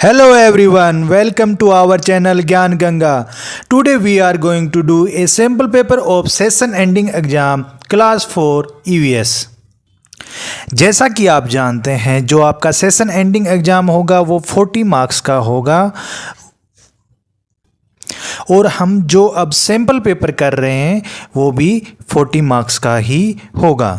Hello everyone, welcome to our channel Gyan Ganga. Today we are going to do a sample paper of session ending exam class 4 EVS. जैसा कि आप जानते हैं जो आपका session ending exam होगा वो 40 मार्क्स का होगा और हम जो अब सैम्पल पेपर कर रहे हैं वो भी 40 मार्क्स का ही होगा.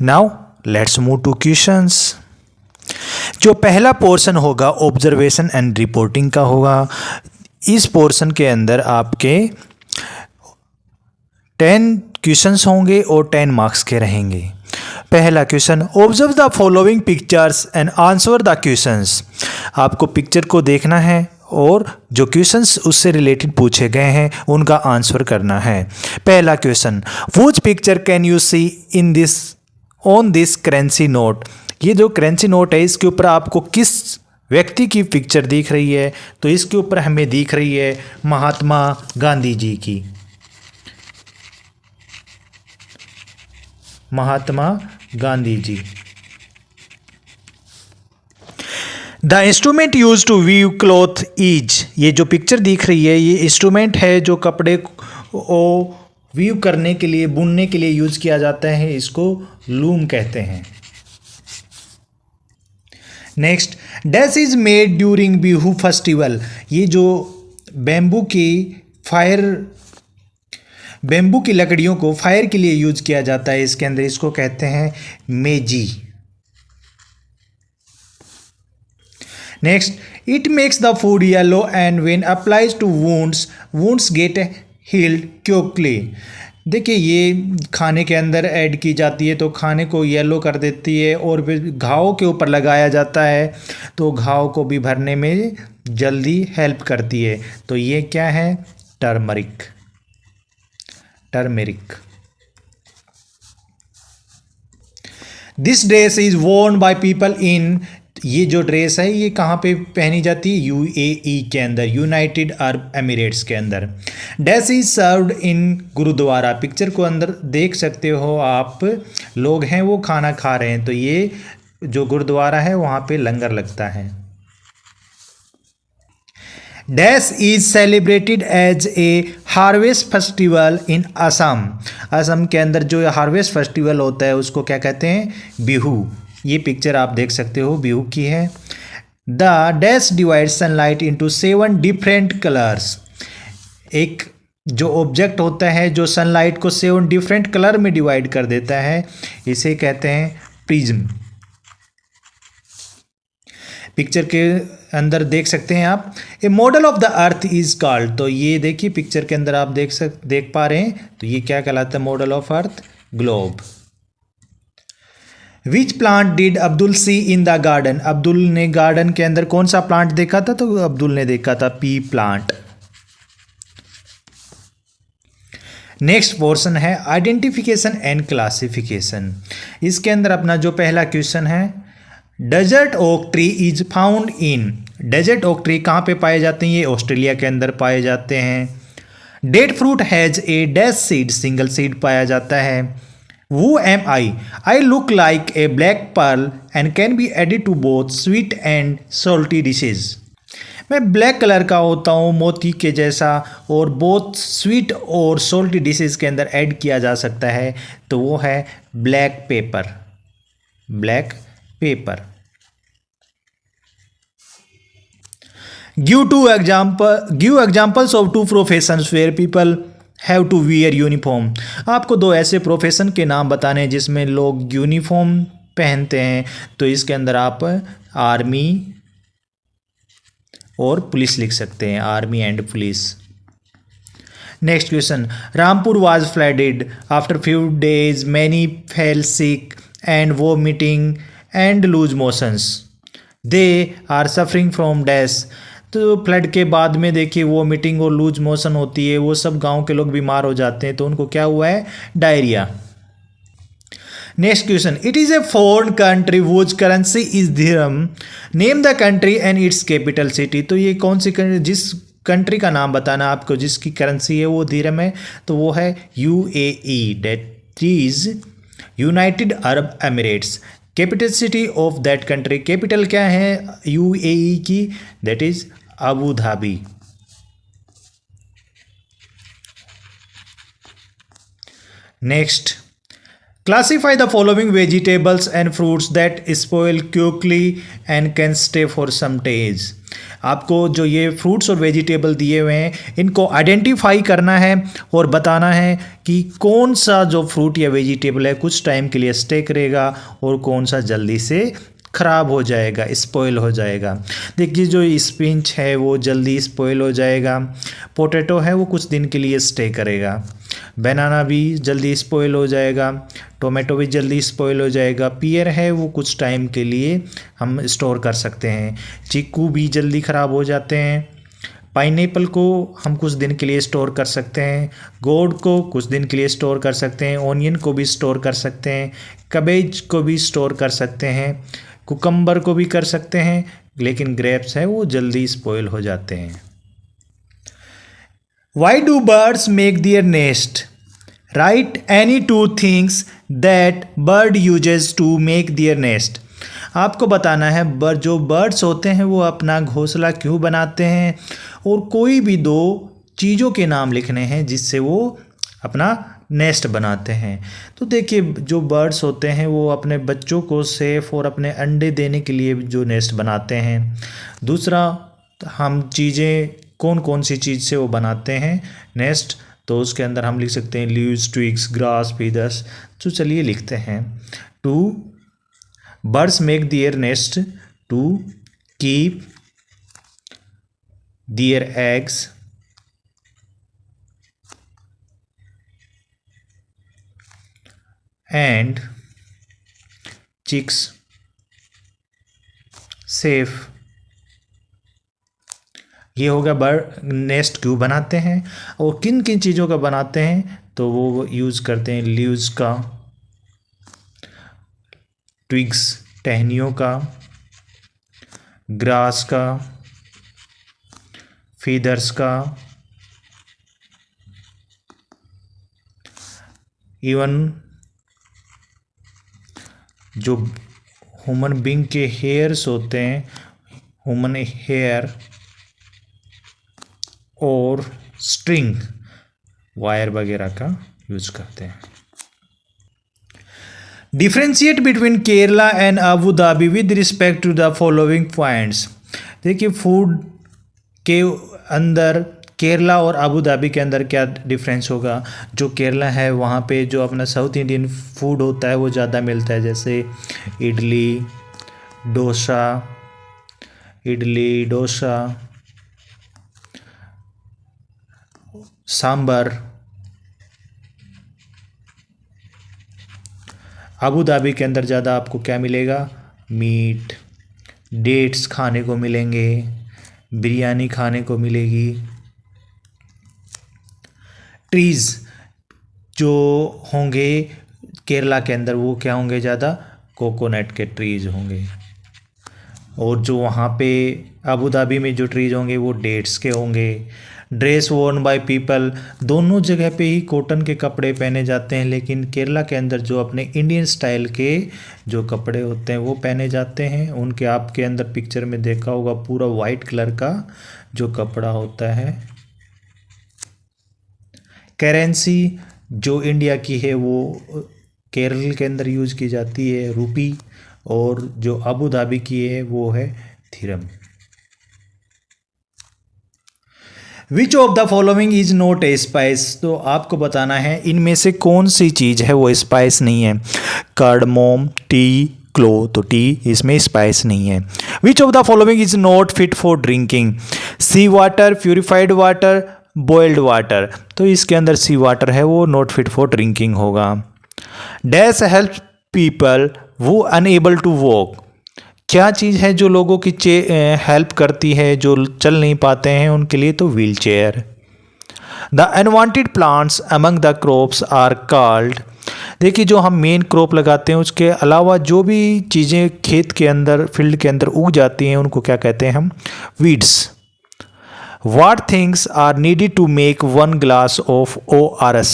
Now let's move two questions. जो पहला पोर्शन होगा ऑब्जर्वेशन एंड रिपोर्टिंग का होगा. इस पोर्शन के अंदर आपके 10 क्वेश्चंस होंगे और 10 मार्क्स के रहेंगे. पहला question, observe the following pictures and answer the questions. आपको पिक्चर को देखना है और जो क्वेश्चंस उससे रिलेटेड पूछे गए हैं उनका आंसर करना है. पहला question, which picture can you see in this on this currency note. ये जो करेंसी नोट है इसके ऊपर आपको किस व्यक्ति की पिक्चर दिख रही है? तो इसके ऊपर हमें दिख रही है महात्मा गांधी जी की. Mahatma Gandhi ji. The instrument used to weave cloth is. ये जो पिक्चर दिख रही है ये इंस्ट्रूमेंट है जो कपड़े को वीव करने के लिए, बुनने के लिए यूज किया जाता है. इसको लूम कहते हैं. Next, dash is made during Bihu festival. ये जो बैम्बू की लकड़ियों को फायर के लिए यूज किया जाता है इसके अंदर, इसको कहते हैं मेजी. Next, it makes the food yellow and when applies to wounds get healed quickly. देखिए ये खाने के अंदर ऐड की जाती है तो खाने को येलो कर देती है और फिर घाव के ऊपर लगाया जाता है तो घाव को भी भरने में जल्दी हेल्प करती है. तो ये क्या है? Turmeric. This dress is worn by people in. ये जो ड्रेस है ये कहाँ पे पहनी जाती है? यूएई के अंदर, यूनाइटेड अरब एमिरेट्स के अंदर. Dash is served in gurdwara. Picture को अंदर देख सकते हो आप, लोग हैं वो खाना खा रहे हैं तो ये जो गुरुद्वारा है वहाँ पे लंगर लगता है. Dash is celebrated as a harvest festival in Assam. Assam के अंदर जो हार्वेस्ट फेस्टिवल होता है उसको क्या कहते हैं? बिहू. ये पिक्चर आप देख सकते हो बिहू की है. The dash divide sunlight into 7 different colours. एक जो ऑब्जेक्ट होता है जो सनलाइट को 7 डिफरेंट कलर में डिवाइड कर देता है इसे कहते हैं प्रिज्म. पिक्चर के अंदर देख सकते हैं आप, a model of the earth is called. तो ये देखिए पिक्चर के अंदर आप देख पा रहे हैं तो ये क्या कहलाता है? Model of earth, globe. Which plant did Abdul see in the garden. Abdul ने गार्डन के अंदर कौन सा प्लांट देखा था? तो अब्दुल ने देखा था पी प्लांट. नेक्स्ट पोर्शन है आइडेंटिफिकेशन एंड क्लासिफिकेशन. इसके अंदर अपना जो पहला क्वेश्चन है, desert oak tree is found in. Desert oak tree कहाँ पे पाए जाते हैं? ये ऑस्ट्रेलिया के अंदर पाए जाते हैं. Date fruit has a dash seed. Single seed पाया जाता है. Who am I? I look like a black pearl and can be added to both sweet and salty dishes. मैं ब्लैक कलर का होता हूँ मोती के जैसा और बोथ स्वीट और सॉल्टी डिशेज के अंदर ऐड किया जा सकता है तो वो है black pepper. Give examples of 2 professions where people have to wear uniform. आपको 2 ऐसे प्रोफेशन के नाम बताने हैं जिसमें लोग यूनिफॉर्म पहनते हैं तो इसके अंदर आप आर्मी और पुलिस लिख सकते हैं, army and police. Next question, Rampur was flooded after few days many fell sick and vomiting and loose motions. They are suffering from dash. तो फ्लड के बाद में देखिए वो मीटिंग और लूज मोशन होती है, वो सब गांव के लोग बीमार हो जाते हैं तो उनको क्या हुआ है? Diarrhoea. Next question, it is a foreign country वुच currency is dirham. Name the country and it's capital city. तो ये कौन सी कंट्री, जिस कंट्री का नाम बताना आपको जिसकी करेंसी है वो दिरहम है तो वो है UAE, that is United Arab Emirates. Capital city of that country, capital क्या है यूएई की, that is Abu Dhabi. Next, classify the following vegetables and fruits that spoil quickly and can stay for some days। आपको जो ये fruits और vegetable दिए हुए हैं इनको आइडेंटिफाई करना है और बताना है कि कौन सा जो फ्रूट या वेजिटेबल है कुछ टाइम के लिए स्टे करेगा और कौन सा जल्दी से ख़राब हो जाएगा, स्पॉइल हो जाएगा। देखिए जो स्पिंच है वो जल्दी स्पॉइल हो जाएगा, पोटैटो है वो कुछ दिन के लिए स्टे करेगा, बनाना भी जल्दी स्पॉइल हो जाएगा, टोमेटो भी जल्दी स्पॉइल हो जाएगा, पियर है वो कुछ टाइम के लिए हम स्टोर कर सकते हैं, चीकू भी जल्दी ख़राब हो जाते हैं, पाइनएप्पल को हम कुछ दिन के लिए स्टोर कर सकते हैं, गोड को कुछ दिन के लिए स्टोर कर सकते हैं, ओनियन को भी स्टोर कर सकते हैं, कबेज को भी स्टोर कर सकते हैं, कुकम्बर को भी कर सकते हैं, लेकिन ग्रेप्स है वो जल्दी स्पॉइल हो जाते हैं। Why do birds make their nest? Write any two things that bird uses to make their nest। आपको बताना है जो बर्ड्स होते हैं वो अपना घोंसला क्यों बनाते हैं और कोई भी दो चीज़ों के नाम लिखने हैं जिससे वो अपना नेस्ट बनाते हैं। तो देखिए जो बर्ड्स होते हैं वो अपने बच्चों को सेफ और अपने अंडे देने के लिए जो नेस्ट बनाते हैं। दूसरा, हम चीज़ें कौन कौन सी चीज़ से वो बनाते हैं नेस्ट, तो उसके अंदर हम लिख सकते हैं लीव्स, ट्विग्स, ग्रास, फीदर्स। तो चलिए लिखते हैं, two birds make their nest to keep their eggs and chicks safe. ये होगा बर्ड नेस्ट क्यों बनाते हैं और किन किन चीज़ों का बनाते हैं, तो वो यूज़ करते हैं लीव्स का, ट्विग्स टहनियों का, ग्रास का, फीदर्स का, इवन जो ह्यूमन बीइंग के हेयर्स होते हैं, ह्यूमन हेयर और स्ट्रिंग वायर वगैरह का यूज करते हैं। Differentiate between Kerala and Abu Dhabi with respect to the following points. देखिए फूड के अंदर केरला और अबू धाबी के अंदर क्या डिफरेंस होगा। जो केरला है वहाँ पे जो अपना साउथ इंडियन फूड होता है वो ज़्यादा मिलता है, जैसे इडली डोसा, सांबर। अबू धाबी के अंदर ज़्यादा आपको क्या मिलेगा, मीट, डेट्स खाने को मिलेंगे, बिरयानी खाने को मिलेगी। ट्रीज़ जो होंगे केरला के अंदर वो क्या होंगे, ज़्यादा कोकोनट के ट्रीज़ होंगे, और जो वहाँ पे अबू धाबी में जो ट्रीज़ होंगे वो डेट्स के होंगे। ड्रेस वोर्न बाय पीपल, दोनों जगह पे ही कॉटन के कपड़े पहने जाते हैं, लेकिन केरला के अंदर जो अपने इंडियन स्टाइल के जो कपड़े होते हैं वो पहने जाते हैं। उनके आपके अंदर पिक्चर में देखा होगा पूरा वाइट कलर का जो कपड़ा होता है। करेंसी जो इंडिया की है वो केरल के अंदर यूज़ की जाती है रुपी, और जो अबू धाबी की है वो है theorem. Which of the following is not a spice, तो आपको बताना है इनमें से कौन सी चीज़ है वो स्पाइस नहीं है। कार्डमोम, टी, क्लो, तो टी इसमें स्पाइस नहीं है। Which of the following is not fit for drinking, sea water, purified water, boiled water, तो इसके अंदर सी वाटर है वो नॉट फिट फॉर ड्रिंकिंग होगा। डैश हेल्प पीपल वो अनएबल टू वॉक, क्या चीज़ है जो लोगों की हेल्प करती है जो चल नहीं पाते हैं उनके लिए, तो wheelchair. The unwanted plants among the crops are called, देखिए जो हम मेन क्रॉप लगाते हैं उसके अलावा जो भी चीज़ें खेत के अंदर फील्ड के अंदर उग जाती हैं उनको क्या कहते हैं हम, weeds. What things are needed to make 1 glass of ORS,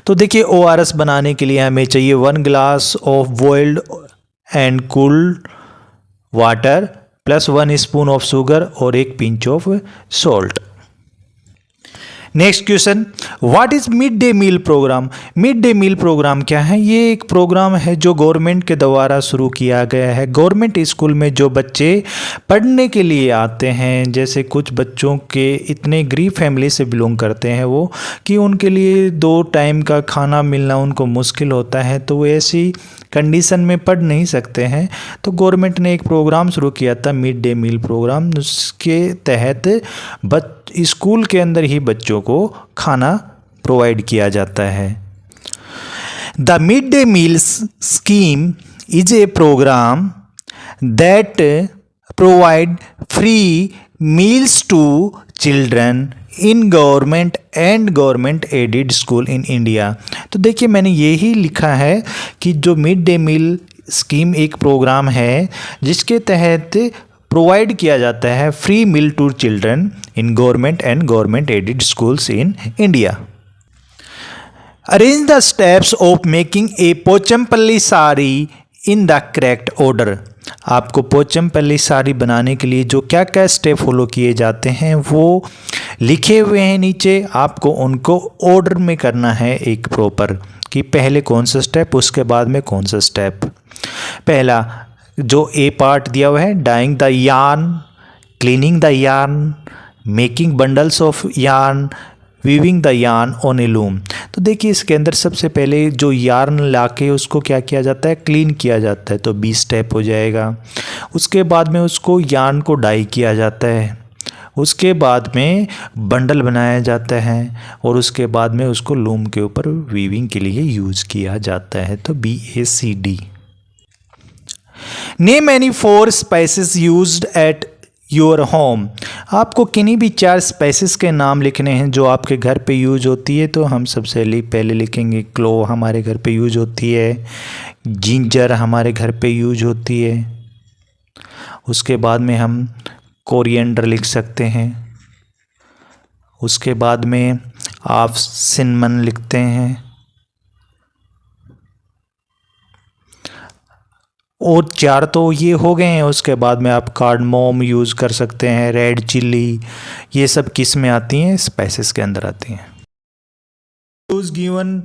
तो देखिए ORS बनाने के लिए हमें चाहिए 1 glass of boiled and cooled water plus 1 spoon of sugar और 1 pinch of salt. Next question, what is mid day meal programme? Mid day meal programme क्या है? ये एक प्रोग्राम है जो गवर्नमेंट के द्वारा शुरू किया गया है। गवर्नमेंट स्कूल में जो बच्चे पढ़ने के लिए आते हैं, जैसे कुछ बच्चों के इतने गरीब फैमिली से बिलोंग करते हैं वो कि उनके लिए 2 टाइम का खाना मिलना उनको मुश्किल होता है, तो वो ऐसी कंडीशन में पढ़ नहीं सकते हैं, तो गवर्नमेंट ने एक प्रोग्राम शुरू किया था मिड डे मील प्रोग्राम। उसके तहत स्कूल के अंदर ही बच्चों को खाना प्रोवाइड किया जाता है। The mid day meal scheme is a programme that provide free meals to children in government and government aided school in India. तो देखिए मैंने यही लिखा है कि जो मिड डे मील स्कीम एक प्रोग्राम है जिसके तहत प्रोवाइड किया जाता है free meal to children in government and government aided schools in India. Arrange the steps of making a Pochampally sari in the correct order. आपको पोचमपल्ली साड़ी बनाने के लिए जो क्या क्या स्टेप फॉलो किए जाते हैं वो लिखे हुए हैं नीचे, आपको उनको ऑर्डर में करना है एक प्रॉपर, कि पहले कौन सा स्टेप उसके बाद में कौन सा स्टेप। पहला जो ए पार्ट दिया हुआ है, dyeing the yarn, cleaning the yarn, making bundles of yarn, weaving the yarn on a loom. तो देखिए इसके अंदर सबसे पहले जो यार्न लाके उसको क्या किया जाता है, क्लीन किया जाता है, तो 20 स्टेप हो जाएगा। उसके बाद में उसको यार्न को डाई किया जाता है, उसके बाद में बंडल बनाया जाता है और उसके बाद में उसको लूम के ऊपर वीविंग के लिए यूज़ किया जाता है। तो BACD। Name any 4 spices used at your home. आपको किन्हीं भी 4 स्पाइसेस के नाम लिखने हैं जो आपके घर पे यूज होती है। तो हम सबसे पहले लिखेंगे क्लोव हमारे घर पे यूज होती है, जिंजर हमारे घर पे यूज होती है, उसके बाद में हम कोरिएंडर लिख सकते हैं, उसके बाद में आप सिनेमन लिखते हैं, और 4 तो ये हो गए हैं। उसके बाद में आप कार्डमोम यूज़ कर सकते हैं, रेड चिल्ली, ये सब किस में आती हैं, स्पाइसेस के अंदर आती हैं। Use given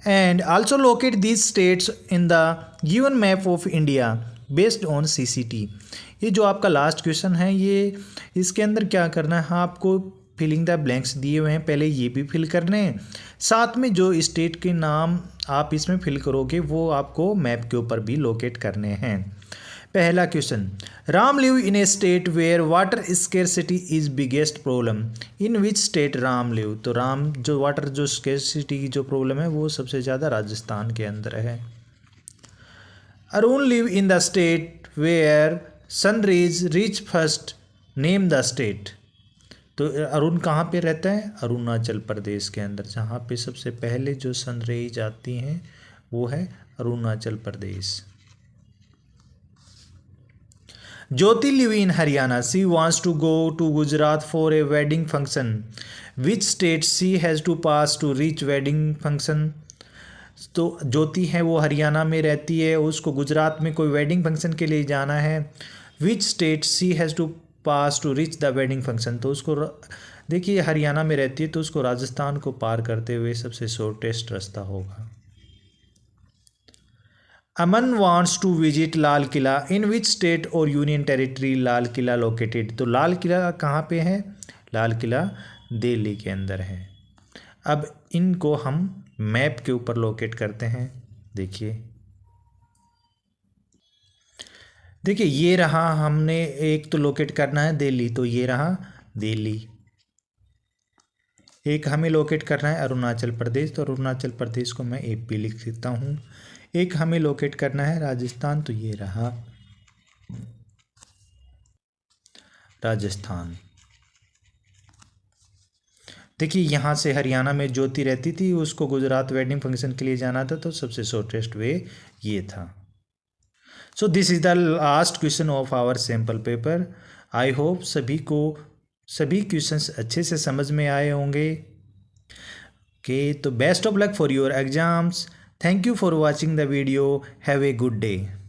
and also locate these states in the given map of India based on CCT। ये जो आपका लास्ट क्वेश्चन है, ये इसके अंदर क्या करना है, आपको फिलिंग द ब्लैंक्स दिए हुए हैं, पहले ये भी फिल करने हैं, साथ में जो स्टेट के नाम आप इसमें फिल करोगे वो आपको मैप के ऊपर भी लोकेट करने हैं। पहला question, Ram live in a state where water scarcity is biggest problem. In which state Ram live? तो राम जो वाटर जो स्केर्सिटी की जो प्रॉब्लम है वो सबसे ज़्यादा राजस्थान के अंदर है। Arun live in the state where sunrays reach first, name the state. तो अरुण कहाँ पे रहता है? अरुणाचल प्रदेश के अंदर, जहाँ पे सबसे पहले जो सनरेज आती हैं वो है Arunachal Pradesh. Jyoti live in Haryana, she wants to go to Gujarat for a wedding function, which state she has to pass to reach wedding function. तो ज्योति है वो हरियाणा में रहती है, उसको गुजरात में कोई वेडिंग फंक्शन के लिए जाना है। Which state she has to pass to reach the wedding function, तो उसको देखिए हरियाणा में रहती है तो उसको राजस्थान को पार करते हुए सबसे शॉर्टेस्ट रास्ता होगा। Aman wants to visit Lal Qila, in which state और union territory Lal Qila located. तो लाल किला कहाँ पे है? लाल किला दिल्ली के अंदर है। अब इनको हम मैप के ऊपर लोकेट करते हैं। देखिए ये रहा, हमने एक तो लोकेट करना है दिल्ली, तो ये रहा दिल्ली। एक हमें लोकेट करना है अरुणाचल प्रदेश, तो अरुणाचल प्रदेश को मैं AP लिख देता हूँ। एक हमें लोकेट करना है राजस्थान, तो ये रहा राजस्थान। देखिए यहाँ से हरियाणा में ज्योति रहती थी, उसको गुजरात वेडिंग फंक्शन के लिए जाना था, तो सबसे शॉर्टेस्ट वे ये था। So this is the last question of our sample paper. I hope सभी को सभी क्वेश्चंस अच्छे से समझ में आए होंगे। Okay, तो best of luck for your exams. Thank you for watching the video. Have a good day.